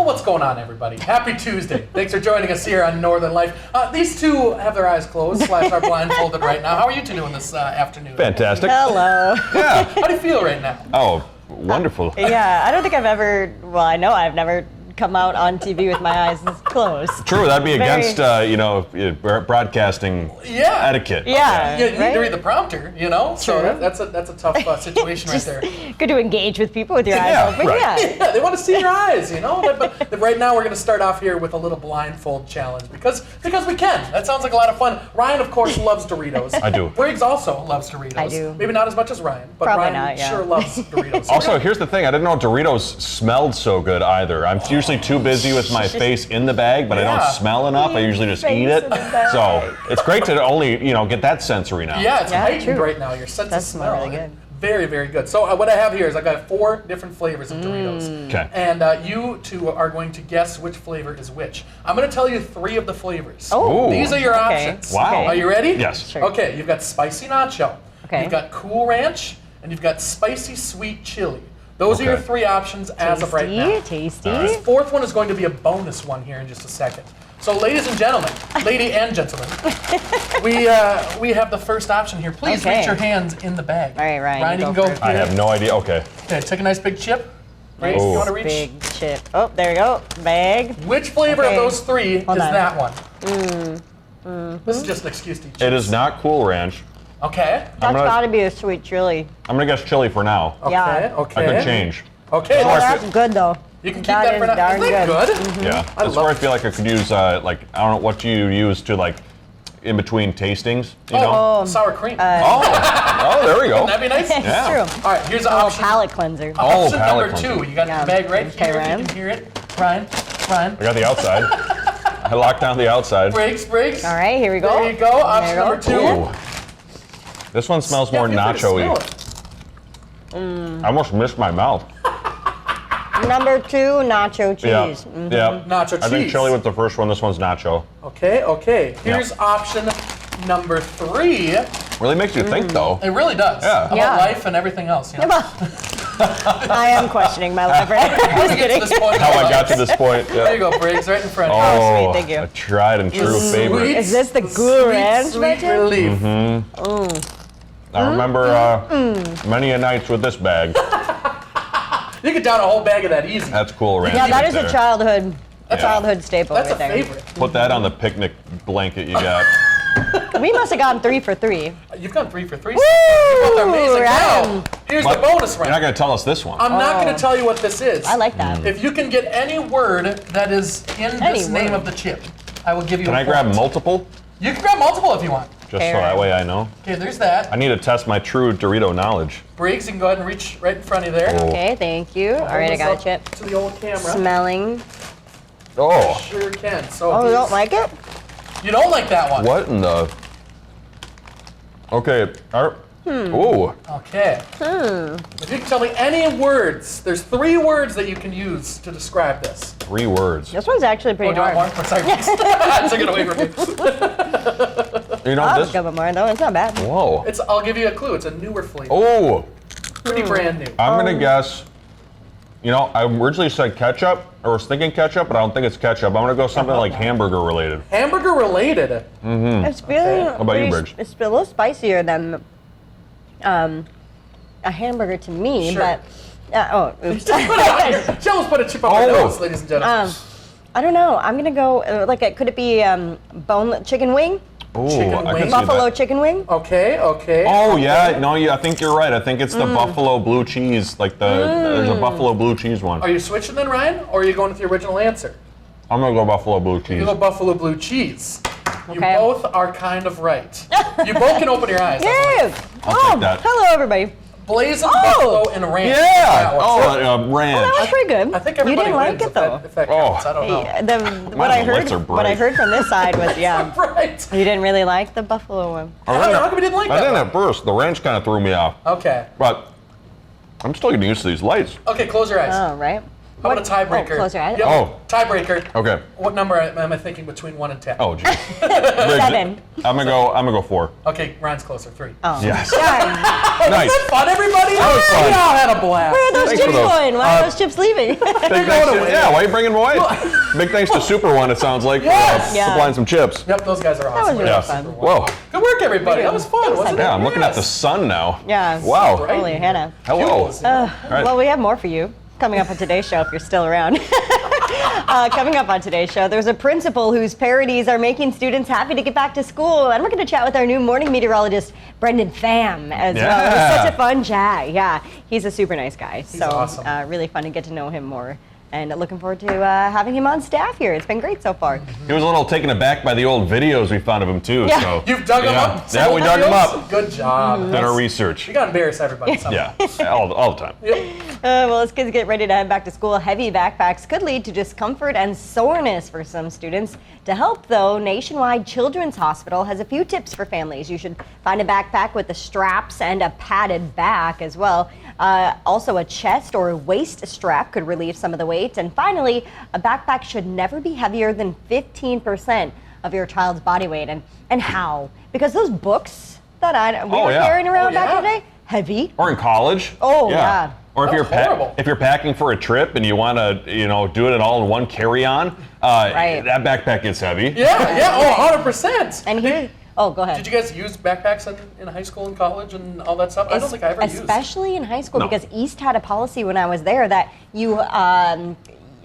Well, what's going on, everybody? Happy Tuesday. Thanks for joining us here on Northern Life. These two have their eyes closed / are blindfolded right now. How are you two doing this afternoon? Fantastic. Hello. Yeah. How do you feel right now? Oh, wonderful. Yeah, I don't think I've ever, well, I know I've never come out on TV with my eyes closed. True, that'd be Very- against, broadcasting Yeah. etiquette. Yeah. You need right? to read the prompter, you know? So True. that's a tough situation right Just there. good to engage with people with your Yeah, eyes open. right. Yeah. Yeah, they want to see your eyes, you know? But right now we're going to start off here with a little blindfold challenge because we can. That sounds like a lot of fun. Ryan, of course, loves Doritos. I do. Briggs also loves Doritos. I do. Maybe not as much as Ryan, but Probably Ryan not, yeah. sure loves Doritos. Also, here's the thing. I didn't know Doritos smelled so good either. I'm usually too busy with my face in the bag, but I Yeah. don't smell enough. I usually just eat it. Face in the bag. So it's great to only, get that sensory now. Yeah, it's Yeah, heightened true. right now. Your sense Does of smell smell. really good. Very, very good. So what I have here is I've got 4 different flavors of Doritos. Okay. And you two are going to guess which flavor is which. I'm going to tell you 3 of the flavors. Oh. Ooh. These are your Okay. options. Wow. Are you ready? Yes. Sure. Okay, you've got spicy nacho. Okay. You've got cool ranch, and you've got spicy sweet chili. Those are your Okay. 3 options as of right now. Tasty. This 4th one is going to be a bonus one here in just a second. So, ladies and gentlemen, lady and gentlemen, we have the first option here. Please Okay. reach your hands in the bag. All right, Ryan, Ryan, you you go can go. first. I have no idea. Okay. Okay, take a nice big chip. Grace, Oh. you want to reach? Big chip. Oh, there you go. Bag. Which flavor Okay. of those 3 Hold is on. that one? This is just an excuse to eat It chips. is not Cool Ranch. Okay. That's gonna- gotta be a sweet chili. I'm gonna guess chili for now. Okay. Yeah. Okay. I could change. Okay. Oh, let's- that's good though. you can keep That that for is now. darn Isn't that good? Yeah. I That's love where I it. feel like I could use I don't know what you use to in between tastings. You know. Oh, sour cream. Oh, there we go. That'd be nice. It's Yeah. true. All right, here's A little option. palate cleanser. Oh, Option palate number 2. cleanser. You got Yeah. the bag right Okay, here. Ryan. You can hear it. Ryan. I got the outside. I locked down the outside. Briggs. All right, here we go. There you go. Option There you number go. 2. Ooh. This one smells Yeah, more feel free to smell nacho-y. it. I almost missed my mouth. Number 2, nacho Yeah. cheese. Yeah. Nacho I think cheese. chili was the first one. This one's nacho. Okay. Here's option number 3. Really makes you think, though. It really does. Yeah. About Yeah. life and everything else. You know? I am questioning my life right now. How Just to get to kidding. this point. How I got to this point. There you Yeah. go, Briggs, right in front. Oh, sweet, thank you. a tried and true favorite. Sweet, Is this the Cool Ranch sweet version? relief. I remember many a nights with this bag. You get down a whole bag of that easy. That's Cool Ranch. Yeah, that right is a there. childhood staple That's right a there. favorite. Put that on the picnic blanket you got. We must have gotten 3 for 3. You've gone 3 for 3. Woo, You both are amazing. Ryan. Now, here's But the bonus You're not round. going to tell us this one. I'm not Oh. going to tell you what this is. I like that. If you can get any word that is in Any this name word. of the chip, I will give you Can a I grab point. multiple? You can grab multiple if you want. Just Okay, so that right. way I know. Okay, there's that. I need to test my true Dorito knowledge. Briggs, you can go ahead and reach right in front of you there. Oh. Okay, thank you. All right, I got a chip. To the old camera. Smelling. Oh, Sure can. So Oh, you don't like it? you don't like that one. what in the... Okay. Ooh. Okay. If you can tell me any words, there's 3 words that you can use to describe this. 3 words. This one's actually Oh, pretty do you want hard. more? Sorry, I took it away from you. You know, I'll this... give it more though. It's not bad. Whoa. I'll give you a clue. It's a newer flavor. Oh. Pretty brand new. I'm going to guess... I originally said ketchup, or was thinking ketchup, but I don't think it's ketchup. I'm going to go something like hamburger related. Hamburger related. It's feeling How about you, pretty- Bridge? It's a little spicier than a hamburger to me, Sure. but oops. She almost put a chip on her Oh. nose, ladies and gentlemen. I don't know. I'm gonna go could it be bone chicken wing? Ooh, Chicken I wing? can see Buffalo that. chicken wing? Okay. Oh yeah, no, I think you're right. I think it's the buffalo blue cheese, there's a buffalo blue cheese one. Are you switching then, Ryan, or are you going with the original answer? I'm gonna go buffalo blue cheese. You go buffalo blue cheese. You Okay. both are kind of right. You both can open your eyes. Yes. I'll take that. Hello everybody. Blazing Oh. buffalo and ranch. Yeah. That one. Oh, That ranch. was pretty good. I think you everybody didn't like wins it if though. If that Oh. counts. I don't know. What I the lights are heard, what I bright. heard from this side was, yeah, Right. you didn't really like the buffalo one. I How come you didn't like I that didn't one? at first. The ranch kind of threw me off, Okay. but I'm still getting used to these lights. Okay, close your eyes. Oh, right. How about a tiebreaker? Oh, closer. Yep. Oh. Tiebreaker. Okay. What number am I thinking between 1 and 10? Oh, geez. 7. I'm gonna go 4. Okay, Ryan's closer. 3. Oh. Yes. Darn. Nice. Wasn't that fun, everybody? That was fun. We all had a blast. Where are those Thanks for chips those. going? Why are those chips leaving? Big thanks to, yeah, why are you bringing them away? Big thanks to Super One, it sounds like, Yes. for Yeah. supplying some chips. Yep, those guys are was awesome. really Yeah. fun. Whoa. Good work, everybody. That was fun, wasn't it? Yeah, I'm looking at the Yes. sun now. Yeah. Wow. Right. Holy Hannah. Hello. Pupils, you know? right. Well, we have more for you coming up on today's show if you're still around. Coming up on today's show, there's a principal whose parodies are making students happy to get back to school. And we're going to chat with our new morning meteorologist, Brendan Pham, as well. It was such a fun chat. Yeah, he's a super nice guy. He's so awesome. Really fun to get to know him more. And looking forward to having him on staff here. It's been great so far. He was a little taken aback by the old videos we found of him, too. Yeah. So. You've dug them up? Yeah, we dug them Videos? up. Good job. Did our research. You got to embarrass everybody somehow. Yeah, all the time. Yep. Well, as kids get ready to head back to school, heavy backpacks could lead to discomfort and soreness for some students. To help, though, Nationwide Children's Hospital has a few tips for families. You should find a backpack with the straps and a padded back as well. Also, a chest or waist strap could relieve some of the weight. And finally, a backpack should never be heavier than 15% of your child's body weight. And how? Because those books that we were yeah. carrying around Oh, back yeah. in the day, heavy. Or in college. Oh, yeah. Or if That's you're horrible. if you're packing for a trip and you want to, do it all in one carry-on, Right. that backpack gets heavy. Yeah. Oh, 100%. And here, oh, go ahead. Did you guys use backpacks in high school and college and all that stuff? I don't think I ever used. Especially in high school, No. because East had a policy when I was there that you,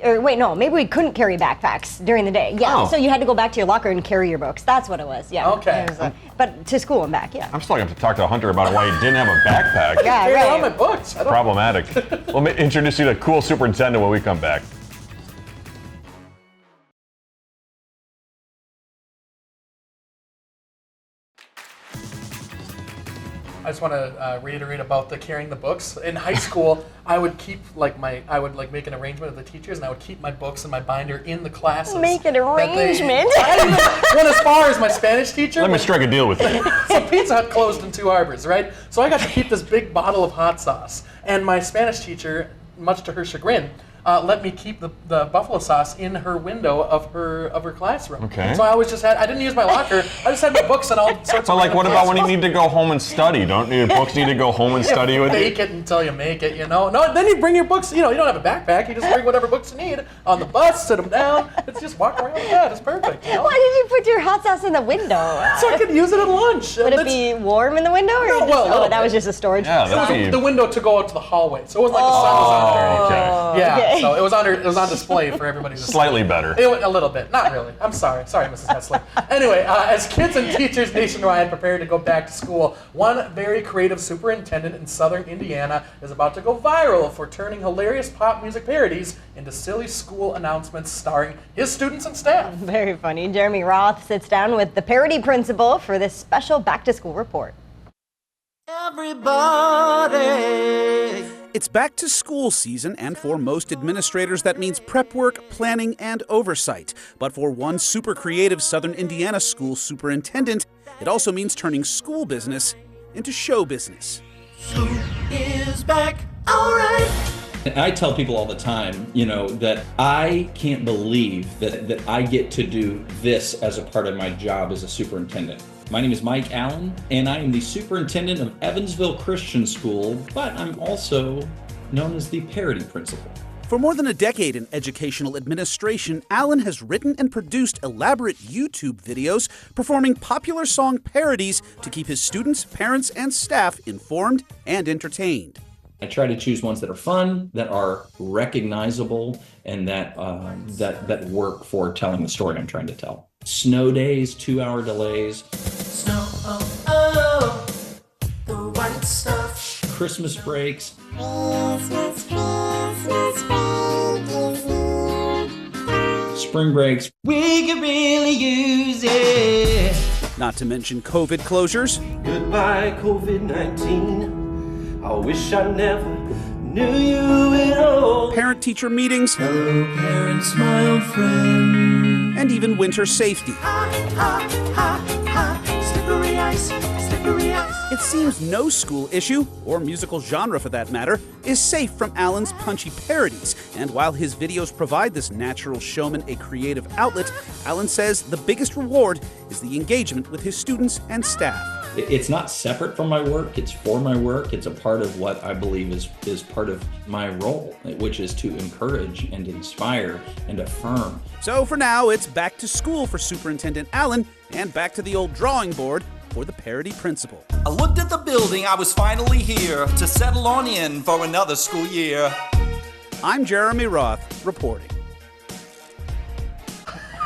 or wait, no, maybe we couldn't carry backpacks during the day. Yeah, Oh. so you had to go back to your locker and carry your books. That's what it was. Yeah. Okay. It was, but to school and back. Yeah. I'm still going to have to talk to Hunter about why he didn't have a backpack. Yeah. Carry around my Right. books. I don't. Problematic. Let me introduce you to cool superintendent when we come back. I just want to reiterate about the carrying the books. In high school, I would keep I would make an arrangement with the teachers, and I would keep my books and my binder in the classes. Make an that they- arrangement. I even went as far as my Spanish teacher. Let me strike a deal with you. So Pizza Hut closed in 2 Harbors, right? So I got to keep this big bottle of hot sauce, and my Spanish teacher, much to her chagrin, let me keep the buffalo sauce in her window of her classroom. Okay. So I always I didn't use my locker. I just had my books and all sorts of. But like, what random about when you places. need to go home and study? Don't your books need to go home and study with you? Fake it until you make it, No, then you bring your books. You don't have a backpack. You just bring whatever books you need on the bus. Sit them down. It's just walk around with that. It's perfect. Why did you put your hot sauce in the window? So I could use it at lunch. Would it be warm in the window, or No, just, well, a little that was bit. just a storage? Yeah, It was that'd be- the window to go out to the hallway, so it wasn't like the sun was on there. okay. Yeah, Okay. so it was on display for everybody to see. Slightly better. A little bit, not really. I'm sorry, Mrs. Hessler. Anyway, as kids and teachers nationwide prepare to go back to school, one very creative superintendent in southern Indiana is about to go viral for turning hilarious pop music parodies into silly school announcements starring his students and staff. Very funny. Jeremy Roth sits down with the parody principal for this special back-to-school report. Everybody. It's back to school season, and for most administrators, that means prep work, planning, and oversight. But for one super creative Southern Indiana school superintendent, it also means turning school business into show business. School is back, all right. I tell people all the time, that I can't believe that I get to do this as a part of my job as a superintendent. My name is Mike Allen, and I am the superintendent of Evansville Christian School, but I'm also known as the parody principal. For more than a decade in educational administration, Allen has written and produced elaborate YouTube videos performing popular song parodies to keep his students, parents, and staff informed and entertained. I try to choose ones that are fun, that are recognizable, and that work for telling the story I'm trying to tell. Snow days, 2-hour delays. Snow, the white stuff. Christmas breaks. Spring breaks. We could really use it. Not to mention COVID closures. Goodbye, COVID-19. I wish I never knew you at all. Parent-teacher meetings, Hello, parents, my old friend. and even winter safety. Slippery ice, slippery ice. It seems no school issue, or musical genre for that matter, is safe from Alan's punchy parodies. And while his videos provide this natural showman a creative outlet, Alan says the biggest reward is the engagement with his students and staff. It's not separate from my work, it's for my work. It's a part of what I believe is part of my role, which is to encourage and inspire and affirm. So for now, it's back to school for Superintendent Allen and back to the old drawing board for the parody principal. I looked at the building, I was finally here to settle on in for another school year. I'm Jeremy Roth, reporting.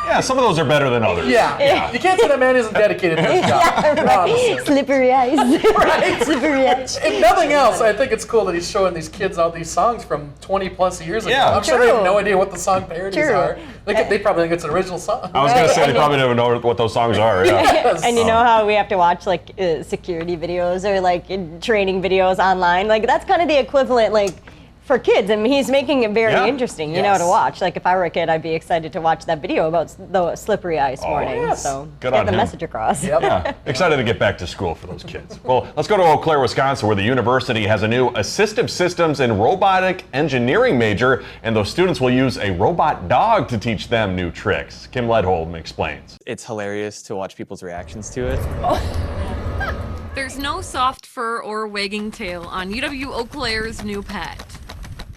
Yeah, some of those are better than others. Yeah. You can't say that man isn't dedicated to his job. Honestly. Slippery ice. Right? Slippery ice. If nothing else, I think it's cool that he's showing these kids all these songs from 20 plus years ago. Yeah. I'm sure they have True. no idea what the song parodies True. are. They probably think it's an original song. I was going to say they And- probably don't even know what those songs are. Yeah. Yes. And you know how we have to watch like security videos or like training videos online? Like that's kind of the equivalent like for kids. I mean, he's making it very Yeah. interesting, you know, Yes. to watch. Like if I were a kid, I'd be excited to watch that video about the slippery ice warning. yes. So Good get on the him. message across. Yep. Yeah, excited to get back to school for those kids. Well, let's go to Eau Claire, Wisconsin, where the university has a new assistive systems and robotic engineering major, and those students will use a robot dog to teach them new tricks. Kim Ledholm explains. It's hilarious to watch people's reactions to it. There's no soft fur or wagging tail on UW Eau Claire's new pet.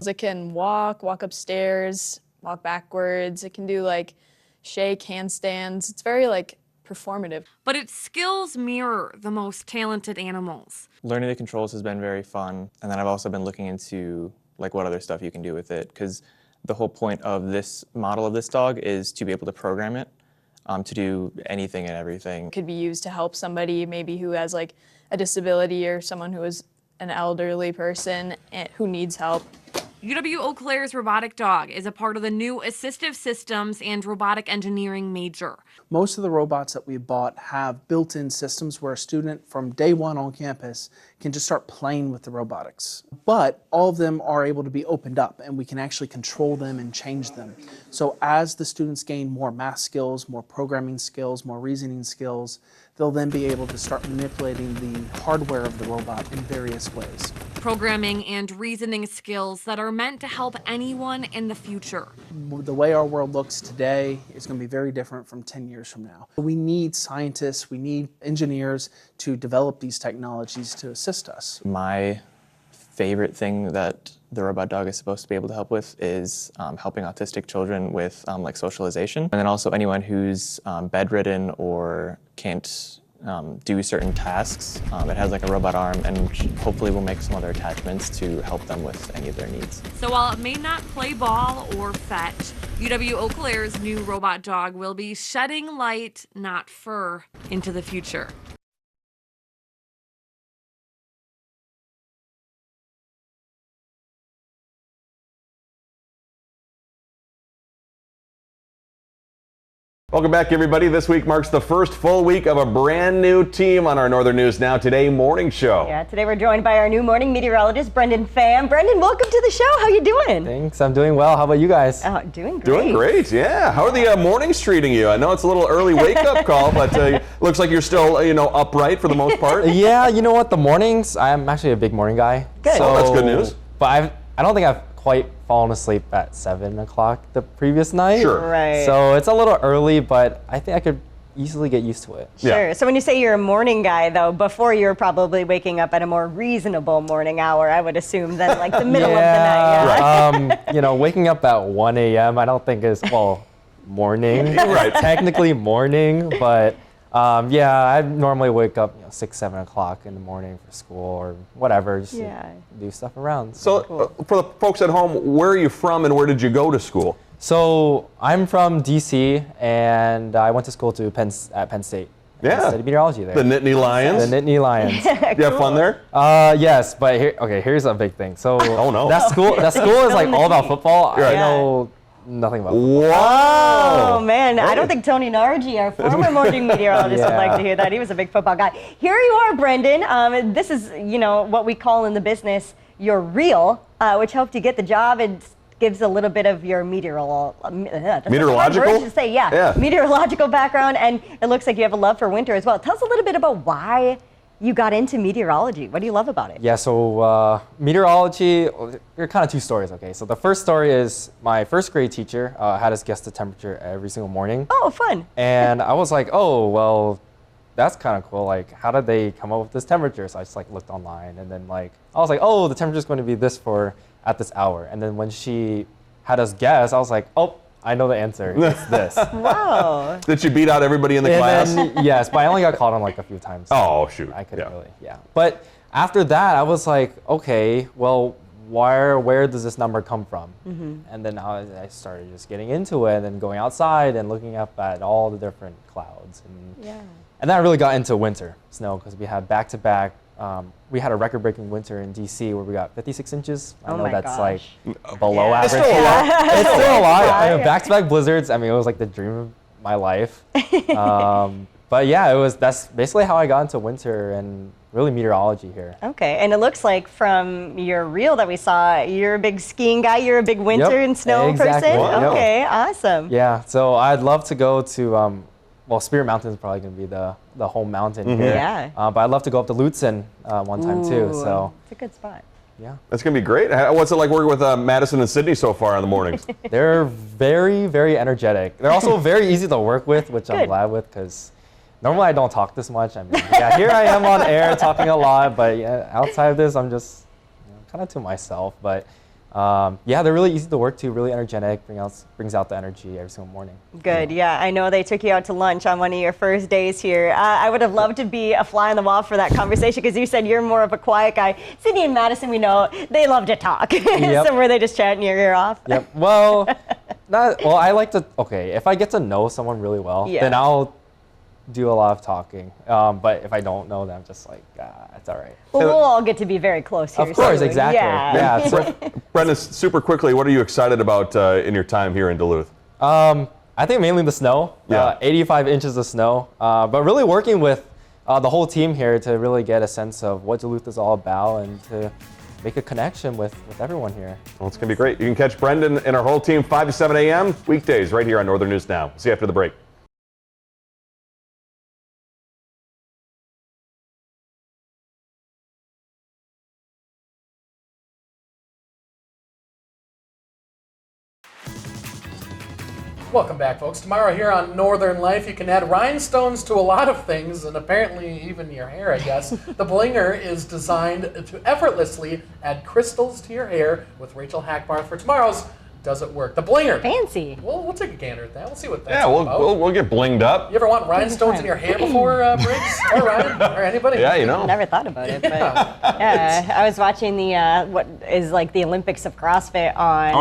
It can walk upstairs, walk backwards. It can do like shake, handstands. It's very like performative. But its skills mirror the most talented animals. Learning the controls has been very fun, and then I've also been looking into like what other stuff you can do with it, because the whole point of this model of this dog is to be able to program it to do anything and everything. It could be used to help somebody maybe who has like a disability or someone who is an elderly person who needs help. UW Eau Claire's robotic dog is a part of the new assistive systems and robotic engineering major. Most of the robots that we bought have built-in systems where a student from day one on campus can just start playing with the robotics. But all of them are able to be opened up and we can actually control them and change them. So as the students gain more math skills, more programming skills, more reasoning skills, they'll then be able to start manipulating the hardware of the robot in various ways. Programming and reasoning skills that are meant to help anyone in the future. The way our world looks today is going to be very different from 10 years from now. We need scientists, we need engineers to develop these technologies to assist us. My favorite thing that the robot dog is supposed to be able to help with is helping autistic children with like socialization, and then also anyone who's bedridden or can't do certain tasks. It has like a robot arm, and hopefully will make some other attachments to help them with any of their needs. So while it may not play ball or fetch, UW Eau Claire's new robot dog will be shedding light, not fur, into the future. Welcome back, everybody. This week marks the first full week of a brand new team on our Northern News Now Today morning show. Yeah, today we're joined by our new morning meteorologist, Brendan Pham. Brendan, welcome to the show. How you doing? Thanks, I'm doing well. How about you guys? Oh, doing great. Doing great, yeah. How are the mornings treating you? I know it's a little early wake-up call, but looks like you're still, upright for the most part. Yeah, you know what? The mornings, I'm actually a big morning guy. Good. So, Oh, that's good news. But I don't think I've quite fallen asleep at 7 o'clock the previous night. Sure. Right. So it's a little early, but I think I could easily get used to it. Sure. So when you say you're a morning guy, though, before you're probably waking up at a more reasonable morning hour, I would assume, than like the middle of the night. Yeah. Waking up at 1 a.m. I don't think is, morning. Right. Technically morning, but I normally wake up 6, 7 o'clock in the morning for school or whatever, just to do stuff around. So for the folks at home, where are you from and where did you go to school? So I'm from DC, and I went to school at Penn State. Yeah. I studied meteorology there. The Nittany Lions? The Nittany Lions. You have fun there? Yes, but here's a big thing. So Oh, no. that school is like all about football. Right. I know nothing about football. Wow. Oh man, I don't think Tony Nargi, our former morning meteorologist, would like to hear that. He was a big football guy. Here you are, Brendan. This is, what we call in the business your reel, which helped you get the job and gives a little bit of your meteorological. Yeah. Meteorological background, and it looks like you have a love for winter as well. Tell us a little bit about why You got into meteorology. What do you love about it? Yeah, so meteorology, there are kind of two stories, okay? So the first story is my first grade teacher had us guess the temperature every single morning. Oh, fun. And I was like, oh, well, that's kind of cool. Like, how did they come up with this temperature? So I just like looked online and then like, I was like, oh, the temperature is going to be this at this hour. And then when she had us guess, I was like, oh, I know the answer. It's this. Wow. Did she beat out everybody in the class? Then, yes, but I only got caught on like a few times. Oh, shoot. I couldn't really, But after that, I was like, okay, well, where does this number come from? And then I started just getting into it and then going outside and looking up at all the different clouds. And then I really got into winter snow because we had back-to-back. We had a record-breaking winter in DC where we got 56 inches. I know that's like below average. It's still a lot. It's still a lot. I mean, back-to-back blizzards. I mean, it was like the dream of my life. But yeah, that's basically how I got into winter and really meteorology here. Okay, and it looks like from your reel that we saw, you're a big skiing guy. You're a big winter and snow person. Wow. Okay, awesome. Yeah, so I'd love to go to. Well, Spirit Mountain is probably going to be the whole mountain here. Yeah. But I'd love to go up to Lutsen one time too. So it's a good spot. Yeah. That's going to be great. What's it like working with Madison and Sydney so far in the mornings? They're very, very energetic. They're also very easy to work with, which I'm glad with because normally I don't talk this much. I mean, here I am on air talking a lot, but outside of this, I'm just kind of to myself. But they're really easy to work to, really energetic, brings out the energy every single morning. Good, yeah. I know they took you out to lunch on one of your first days here. I would have loved to be a fly on the wall for that conversation because you said you're more of a quiet guy. Sydney and Madison, we know, they love to talk. So were they just chatting your ear off? Yep. Well, I like to, if I get to know someone really well, then I'll do a lot of talking. But if I don't know them, I'm just like, it's all right. Well, we'll all get to be very close here. Of course, soon. exactly. Yeah. Brendan, super quickly, what are you excited about in your time here in Duluth? I think mainly the snow. 85 inches of snow. But really working with the whole team here to really get a sense of what Duluth is all about and to make a connection with everyone here. Well, it's going to be great. You can catch Brendan and our whole team 5 to 7 a.m. weekdays right here on Northern News Now. See you after the break. Welcome back, folks. Tomorrow here on Northern Life, you can add rhinestones to a lot of things, and apparently even your hair, I guess. The Blinger is designed to effortlessly add crystals to your hair with Rachel Hackbarth for tomorrow's Does It Work? The Blinger. Fancy. We'll take a gander at that. We'll see what that's all about. We'll get blinged up. You ever want rhinestones in your hair before, Briggs? Or Ryan? Or anybody? Yeah, you know. Never thought about it, but I was watching the what is like the Olympics of CrossFit on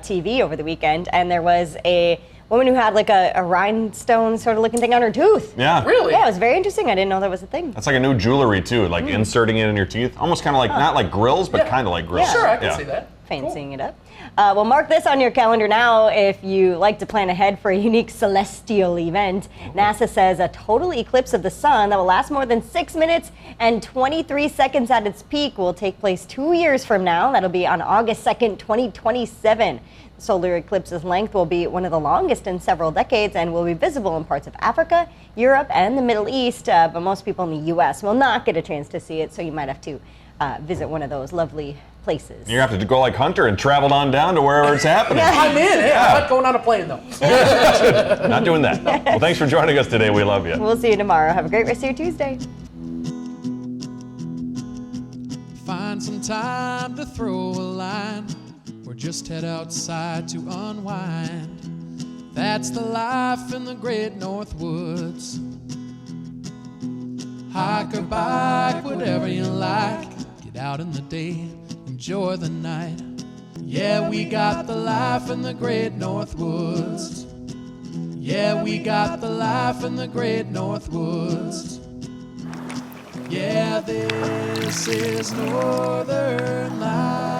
TV over the weekend, and there was a woman who had like a rhinestone sort of looking thing on her tooth. Yeah. Really? Yeah, it was very interesting. I didn't know that was a thing. That's like a new jewelry too, like inserting it in your teeth. Almost kind of like, not like grills, but kind of like grills. Sure, I can see that. Fancying it up. Well, mark this on your calendar now if you like to plan ahead for a unique celestial event. NASA says a total eclipse of the sun that will last more than 6 minutes and 23 seconds at its peak will take place 2 years from now. That'll be on August 2nd, 2027. The solar eclipse's length will be one of the longest in several decades and will be visible in parts of Africa, Europe, and the Middle East, but most people in the U.S. will not get a chance to see it, so you might have to visit one of those lovely places. You have to go like Hunter and travel on down to wherever it's happening. I'm in. Hey, I'm not going on a plane, though. Not doing that. Well, thanks for joining us today. We love you. We'll see you tomorrow. Have a great rest of your Tuesday. Find some time to throw a line or just head outside to unwind. That's the life in the great North Woods. Hike or bike, whatever you like. Get out in the day, enjoy the night. Yeah, we got the life in the great North Woods. Yeah, we got the life in the great North Woods. Yeah, this is Northern Life.